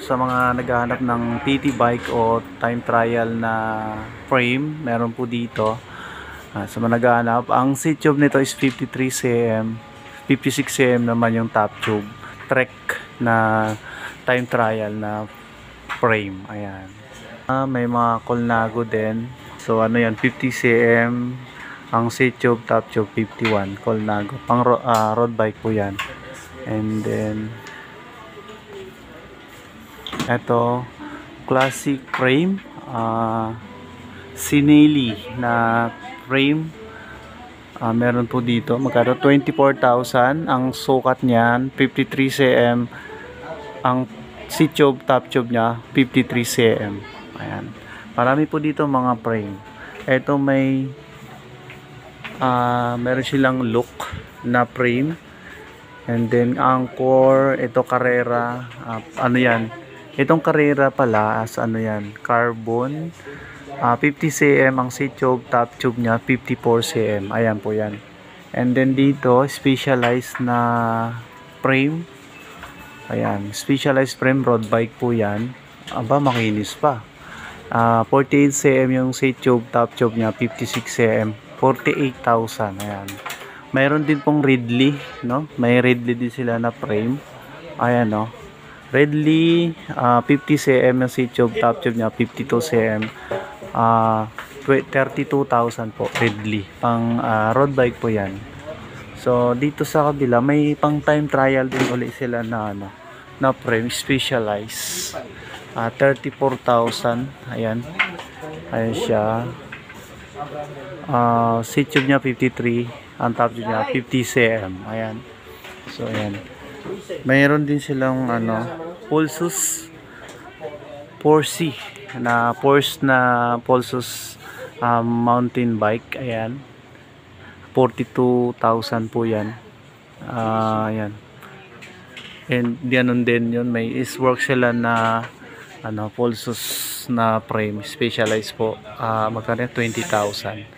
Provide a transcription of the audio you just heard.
sa mga naghahanap ng PT bike o time trial na frame, meron po dito. Sa mga naghahanap, ang seat tube nito is 53 cm, 56 cm naman yung top tube. Trek na time trial na frame. Ayan. May mga Colnago din. So ano yan, 50 cm ang seat tube, top tube 51 Colnago. Pang road bike po yan. And then eto, classic frame, Sinelli na frame. Meron po dito, magkano 24,000 ang sukat niyan, 53 cm ang seat tube, top tube niya 53 cm. Ayan, marami po dito mga frame. Eto may meron silang look na frame, and then Angkor, ito Carrera, ano yan, itong Carrera pala as ano yan, carbon, 50 cm ang seat tube, top tube nya 54 cm. Ayan po yan. And then dito specialized na frame. Ayan, specialized frame, road bike po yan. Aba, makinis pa. 48 cm yung seat tube, top tube nya 56 cm, 48,000. Ayan. Mayroon din pong Ridley, no? May Ridley din sila na frame. Ayan, no? Ridley, 50 cm yung seat tube, top tube nya 52 cm. 32,000 po, Ridley. Pang road bike po yan. So dito sa kabila may pang time trial din ulit sila na ano, na frame specialized. 34,000. Ayan. Ayan siya. Seat tube nya 53, ang top tube nya 50 cm. Ayan. So ayan. Mayroon din silang ano, Pulsus 4C na Porsche na Pulsus mountain bike. Ayan, 42,000 po yan. Ayan. And ganon din yun, may iswork sila na ano, Pulsus na frame specialized po. Magkano 20,000.